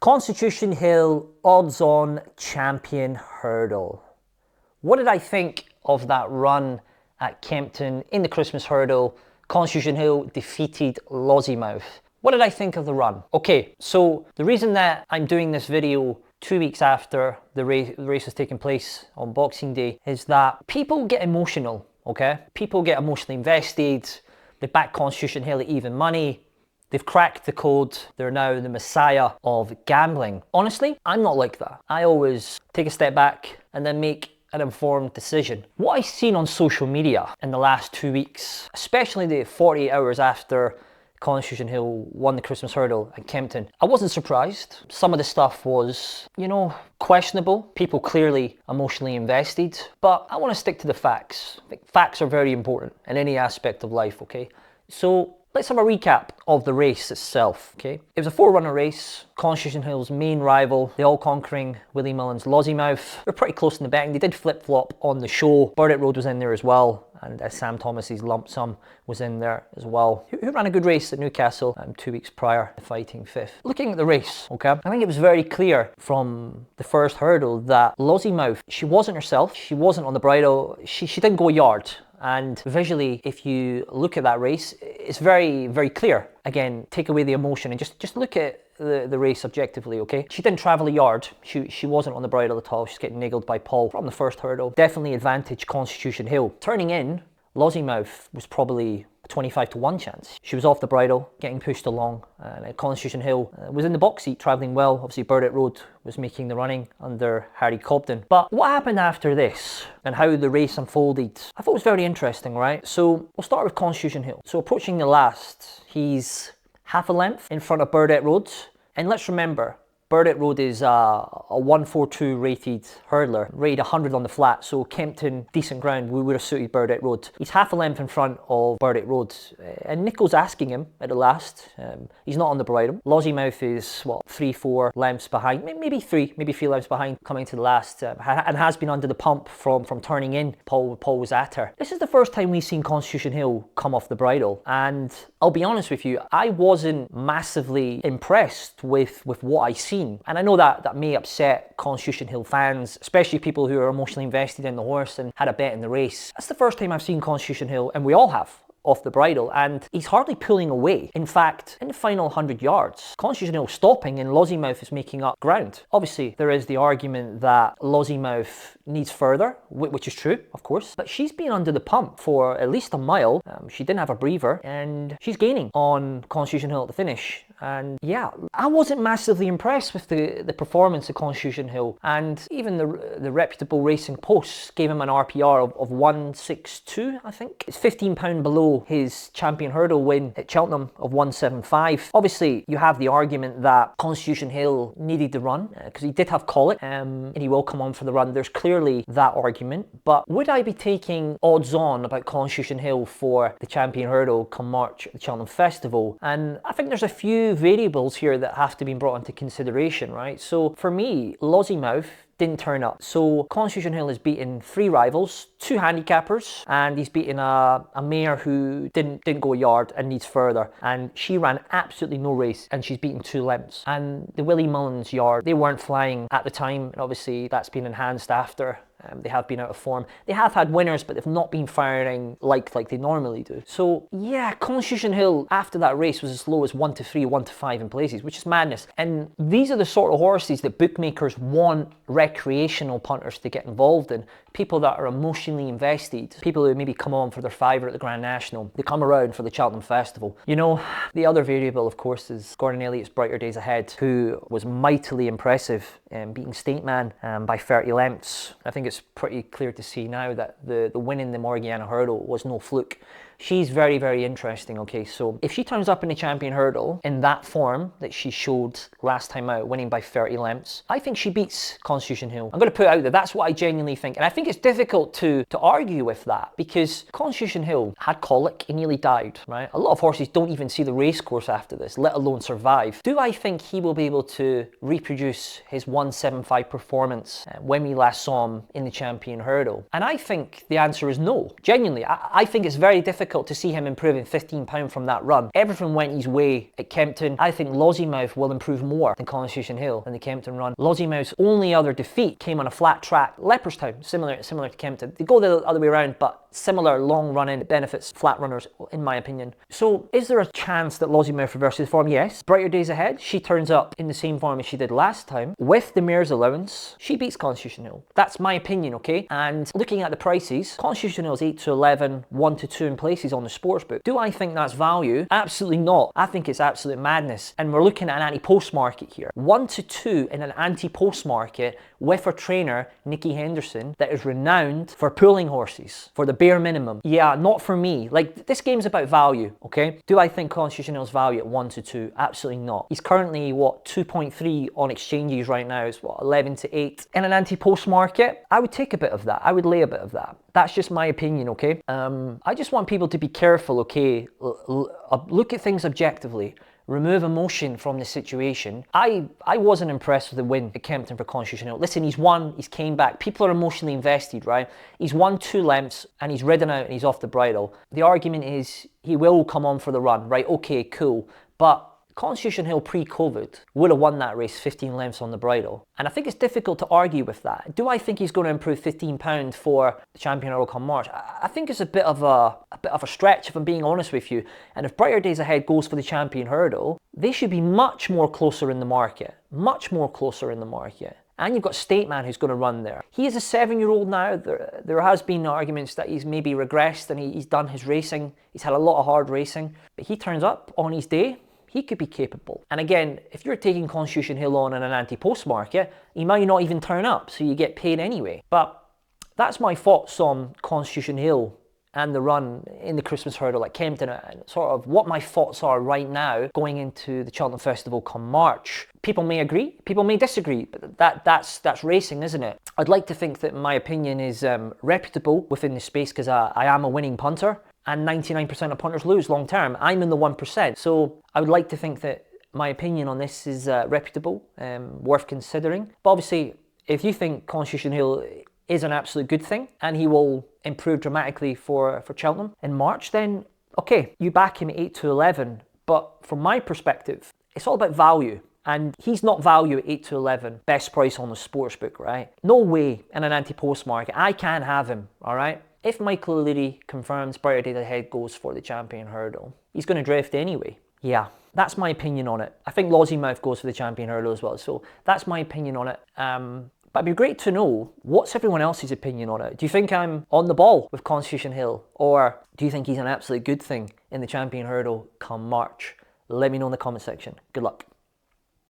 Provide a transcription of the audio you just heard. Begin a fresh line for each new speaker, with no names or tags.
Constitution Hill odds-on champion hurdle. What did I think of that run at Kempton in the Christmas hurdle? Constitution Hill defeated Lossiemouth. What did I think of the run? Okay, so the reason that I'm doing this video 2 weeks after the race has taken place on Boxing Day is that people get emotional, okay? People get emotionally invested. They back Constitution Hill at even money. They've cracked the code. They're now the messiah of gambling. Honestly, I'm not like that. I always take a step back and then make an informed decision. What I've seen on social media in the last 2 weeks, especially the 48 hours after Constitution Hill won the Christmas hurdle at Kempton, I wasn't surprised. Some of the stuff was, questionable. People clearly emotionally invested, but I want to stick to the facts. I think facts are very important in any aspect of life, okay? So let's have a recap of the race itself, okay? It was a four-runner race. Constitution Hill's main rival, the all-conquering Willie Mullins Lossiemouth, were pretty close in the betting. They did flip-flop on the show. Burdett Road was in there as well, and Sam Thomas's lump sum was in there as well, who ran a good race at Newcastle 2 weeks prior to fighting fifth. Looking at the race, okay, I think it was very clear from the first hurdle that Lossiemouth, she wasn't herself. She wasn't on the bridle. She didn't go a yard. And visually, if you look at that race, it's very, very clear. Again, take away the emotion and just look at the race objectively, okay? She didn't travel a yard. She wasn't on the bridle at all. She's getting niggled by Paul from the first hurdle. Definitely advantage Constitution Hill. Turning in, Lossiemouth was probably a 25-1 chance. She was off the bridle, getting pushed along, and Constitution Hill was in the box seat, travelling well. Obviously, Burdett Road was making the running under Harry Cobden. But what happened after this and how the race unfolded, I thought was very interesting, right? So we'll start with Constitution Hill. So approaching the last, he's half a length in front of Burdett Road. And let's remember, Burdett Road is a 142 rated hurdler, rated 100 on the flat, so Kempton, decent ground, we would have suited Burdett Road. He's half a length in front of Burdett Road, and Nicho's asking him at the last. He's not on the bridle. Lossiemouth is, 3-4 lengths behind, maybe three lengths behind coming to the last, and has been under the pump from turning in. Paul was at her. This is the first time we've seen Constitution Hill come off the bridle, and I'll be honest with you, I wasn't massively impressed with what I seen. And I know that may upset Constitution Hill fans, especially people who are emotionally invested in the horse and had a bet in the race. That's the first time I've seen Constitution Hill, and we all have, off the bridle, and he's hardly pulling away. In fact, in the final 100 yards, Constitution Hill stopping and Lossiemouth is making up ground. Obviously, there is the argument that Lossiemouth needs further, which is true, of course, but she's been under the pump for at least a mile. She didn't have a breather, and she's gaining on Constitution Hill at the finish. And yeah, I wasn't massively impressed with the performance of Constitution Hill, and even the reputable Racing Post gave him an RPR of 162, I think. It's £15 below his champion hurdle win at Cheltenham of 175. Obviously, you have the argument that Constitution Hill needed the run, because he did have colic, and he will come on for the run. There's clearly that argument, but would I be taking odds on about Constitution Hill for the champion hurdle come March at the Cheltenham Festival? And I think there's a few variables here that have to be brought into consideration, right? So for me, Lossiemouth didn't turn up. So Constitution Hill has beaten 3 rivals, 2 handicappers, and he's beaten a mare who didn't go a yard and needs further. And she ran absolutely no race, and she's beaten 2 lengths. And the Willie Mullins yard, they weren't flying at the time, and obviously that's been enhanced after. They have been out of form. They have had winners, but they've not been firing like they normally do. So yeah, Constitution Hill after that race was as low as 1-3, 1-5 in places, which is madness. And these are the sort of horses that bookmakers want recreational punters to get involved in. People that are emotionally invested, people who maybe come on for their fiver at the Grand National, they come around for the Cheltenham Festival. The other variable, of course, is Gordon Elliott's Brighter Days Ahead, who was mightily impressive, beating State Man by 30 lengths. I think it's pretty clear to see now that the win in the Morgiana hurdle was no fluke. She's very, very interesting, okay? So if she turns up in the champion hurdle in that form that she showed last time out, winning by 30 lengths, I think she beats Constitution Hill. I'm going to put it out there, that's what I genuinely think. And I think it's difficult to argue with that, because Constitution Hill had colic, he nearly died, right? A lot of horses don't even see the racecourse after this, let alone survive. Do I think he will be able to reproduce his 175 performance when we last saw him in the champion hurdle? And I think the answer is no. Genuinely, I think it's very difficult difficult to see him improving £15 from that run. Everything went his way at Kempton. I think Lossiemouth will improve more than Constitution Hill in the Kempton run. Lossiemouth's only other defeat came on a flat track, Leopardstown, similar to Kempton. They go the other way around, but similar long running benefits flat runners, in my opinion. So is there a chance that Lossiemouth reverses form? Yes. Brighter days ahead, she turns up in the same form as she did last time. With the mare's allowance, she beats Constitution Hill. That's my opinion, okay? And looking at the prices, Constitution Hill's 8 to 11, 1 to 2 in places on the sportsbook. Do I think that's value? Absolutely not. I think it's absolute madness. And we're looking at an anti-post market here. 1 to 2 in an anti-post market with her trainer, Nicky Henderson, that is renowned for pulling horses, for the bare minimum. Yeah, not for me. Like, this game's about value, okay? Do I think Constitution Hill's value at 1 to 2? Absolutely not. He's currently, what, 2.3 on exchanges right now. Is what, 11 to 8. In an anti-post market, I would take a bit of that. I would lay a bit of that. That's just my opinion, okay? I just want people to be careful, okay? Look at things objectively. Remove emotion from the situation. I wasn't impressed with the win at Kempton for Constitution Hill. Listen, he's won, he's came back. People are emotionally invested, right? He's won 2 lengths and he's ridden out and he's off the bridle. The argument is he will come on for the run, right? Okay, cool. But Constitution Hill pre-COVID would have won that race 15 lengths on the bridle. And I think it's difficult to argue with that. Do I think he's going to improve £15 for the Champion Hurdle come March? I think it's a bit of a stretch, if I'm being honest with you. And if Brighter Days Ahead goes for the Champion Hurdle, they should be much more closer in the market. Much more closer in the market. And you've got State Man who's going to run there. He is a 7-year-old now. There has been arguments that he's maybe regressed and he's done his racing. He's had a lot of hard racing. But he turns up on his day. He could be capable. And again, if you're taking Constitution Hill on in an anti-post market, he might not even turn up, so you get paid anyway. But that's my thoughts on Constitution Hill and the run in the Christmas Hurdle at Kempton, and sort of what my thoughts are right now going into the Cheltenham Festival come March. People may agree, people may disagree, but that's racing, isn't it? I'd like to think that my opinion is reputable within the space because I am a winning punter. And 99% of punters lose long term. I'm in the 1%. So I would like to think that my opinion on this is reputable, worth considering. But obviously, if you think Constitution Hill is an absolute good thing and he will improve dramatically for Cheltenham in March, then okay, you back him 8 to 11. But from my perspective, it's all about value. And he's not value at 8 to 11, best price on the sportsbook, right? No way in an anti-post market. I can have him, all right? If Michael O'Leary confirms Brighter Days Ahead goes for the Champion Hurdle, he's going to drift anyway. Yeah, that's my opinion on it. I think Lossiemouth goes for the Champion Hurdle as well, so that's my opinion on it. But it'd be great to know, what's everyone else's opinion on it? Do you think I'm on the ball with Constitution Hill? Or do you think he's an absolute good thing in the Champion Hurdle come March? Let me know in the comment section. Good luck.